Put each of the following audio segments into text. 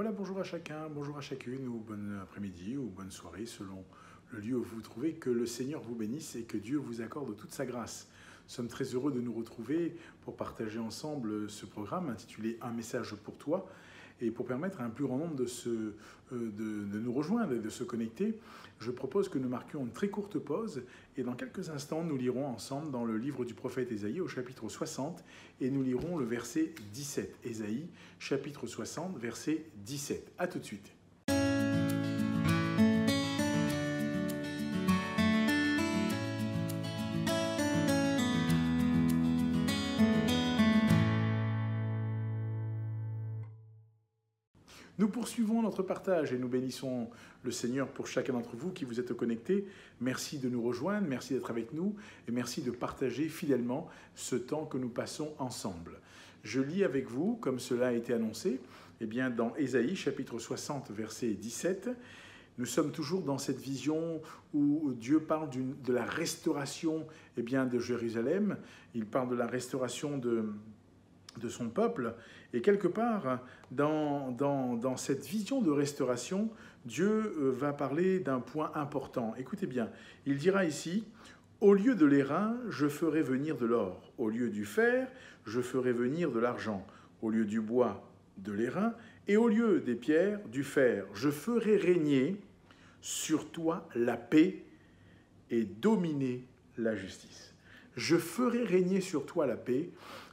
Voilà, bonjour à chacun, bonjour à chacune, ou bon après-midi, ou bonne soirée, selon le lieu où vous vous trouvez. Que le Seigneur vous bénisse et que Dieu vous accorde toute sa grâce. Nous sommes très heureux de nous retrouver pour partager ensemble ce programme intitulé « Un message pour toi » et pour permettre à un plus grand nombre de nous rejoindre et de se connecter. Je propose que nous marquions une très courte pause et dans quelques instants, nous lirons ensemble dans le livre du prophète Ésaïe au chapitre 60 et nous lirons le verset 17. Ésaïe, chapitre 60, verset 17. À tout de suite. Nous poursuivons notre partage et nous bénissons le Seigneur pour chacun d'entre vous qui vous êtes connectés. Merci de nous rejoindre, merci d'être avec nous et merci de partager fidèlement ce temps que nous passons ensemble. Je lis avec vous, comme cela a été annoncé, dans Ésaïe chapitre 60, verset 17. Nous sommes toujours dans cette vision où Dieu parle de la restauration de Jérusalem. Il parle de la restauration de son peuple. Et quelque part, dans cette vision de restauration, Dieu va parler d'un point important. Écoutez bien, il dira ici, « Au lieu de l'airain, je ferai venir de l'or. Au lieu du fer, je ferai venir de l'argent. Au lieu du bois, de l'airain. Et au lieu des pierres, du fer. Je ferai régner sur toi la paix et dominer la justice. » Je ferai régner sur toi la paix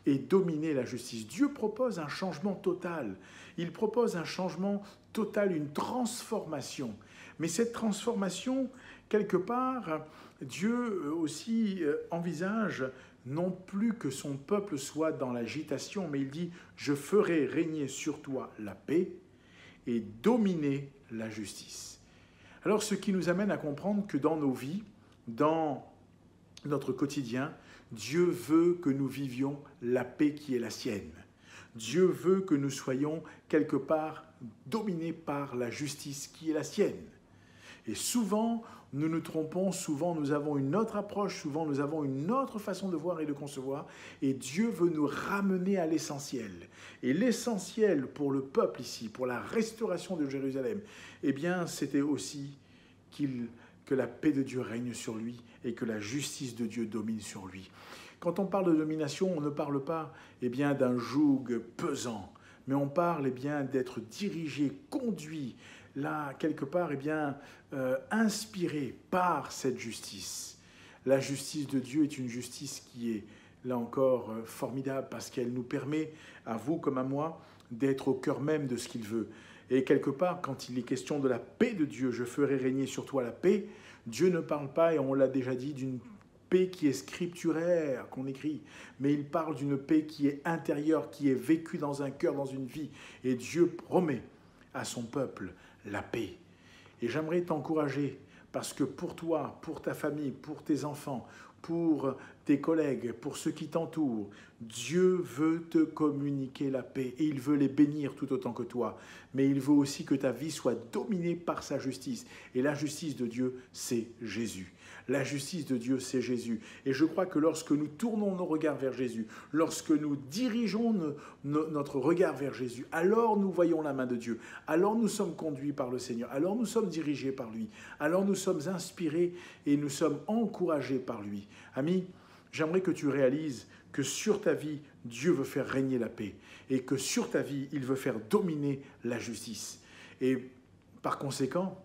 et dominer la justice. Dieu propose un changement total. Il propose un changement total, une transformation. Mais cette transformation, quelque part, Dieu aussi envisage non plus que son peuple soit dans l'agitation, mais il dit « Je ferai régner sur toi la paix et dominer la justice ». Alors, ce qui nous amène à comprendre que dans nos vies, dans notre quotidien, Dieu veut que nous vivions la paix qui est la sienne. Dieu veut que nous soyons quelque part dominés par la justice qui est la sienne. Et souvent, nous nous trompons, souvent nous avons une autre approche, souvent nous avons une autre façon de voir et de concevoir, et Dieu veut nous ramener à l'essentiel. Et l'essentiel pour le peuple ici, pour la restauration de Jérusalem, c'était aussi que la paix de Dieu règne sur lui et que la justice de Dieu domine sur lui. Quand on parle de domination, on ne parle pas d'un joug pesant, mais on parle d'être dirigé, conduit, là, quelque part, inspiré par cette justice. La justice de Dieu est une justice qui est, là encore, formidable parce qu'elle nous permet, à vous comme à moi, d'être au cœur même de ce qu'il veut. Et quelque part, quand il est question de la paix de Dieu, je ferai régner sur toi la paix, Dieu ne parle pas, et on l'a déjà dit, d'une paix qui est scripturaire, qu'on écrit, mais il parle d'une paix qui est intérieure, qui est vécue dans un cœur, dans une vie. Et Dieu promet à son peuple la paix. Et j'aimerais t'encourager, parce que pour toi, pour ta famille, pour tes enfants, pour tes collègues, pour ceux qui t'entourent, Dieu veut te communiquer la paix et il veut les bénir tout autant que toi. Mais il veut aussi que ta vie soit dominée par sa justice. Et la justice de Dieu, c'est Jésus. La justice de Dieu, c'est Jésus. Et je crois que lorsque nous tournons nos regards vers Jésus, lorsque nous dirigeons notre regard vers Jésus, alors nous voyons la main de Dieu. Alors nous sommes conduits par le Seigneur. Alors nous sommes dirigés par lui. Alors nous sommes inspirés et nous sommes encouragés par lui. Ami, j'aimerais que tu réalises que sur ta vie, Dieu veut faire régner la paix et que sur ta vie, il veut faire dominer la justice. Et par conséquent,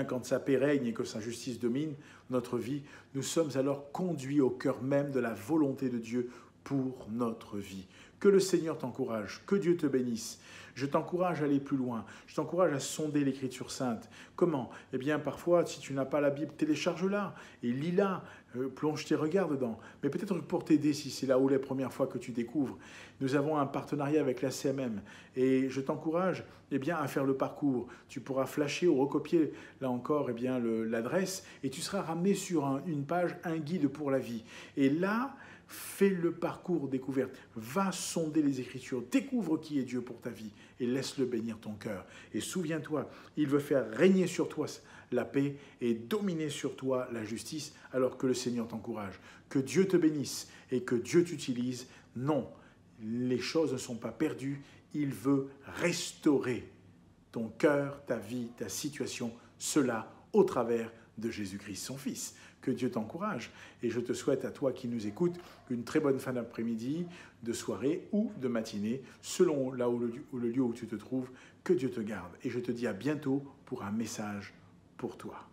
quand sa paix règne et que sa justice domine notre vie, nous sommes alors conduits au cœur même de la volonté de Dieu pour notre vie. Que le Seigneur t'encourage, que Dieu te bénisse. Je t'encourage à aller plus loin, je t'encourage à sonder l'Écriture sainte. Comment ? Parfois, si tu n'as pas la Bible, télécharge-la et lis-la, plonge tes regards dedans. Mais peut-être pour t'aider, si c'est là où les premières fois que tu découvres, nous avons un partenariat avec la CMM et je t'encourage à faire le parcours. Tu pourras flasher ou recopier, là encore, l'adresse et tu seras ramené sur une page, un guide pour la vie. Et là, fais le parcours découverte, va sonder les Écritures, découvre qui est Dieu pour ta vie et laisse-le bénir ton cœur. Et souviens-toi, il veut faire régner sur toi la paix et dominer sur toi la justice alors que le Seigneur t'encourage. Que Dieu te bénisse et que Dieu t'utilise. Non, les choses ne sont pas perdues, il veut restaurer ton cœur, ta vie, ta situation, cela au travers de Jésus-Christ, son Fils. Que Dieu t'encourage. Et je te souhaite à toi qui nous écoutes une très bonne fin d'après-midi, de soirée ou de matinée, selon là où le lieu où tu te trouves. Que Dieu te garde. Et je te dis à bientôt pour un message pour toi.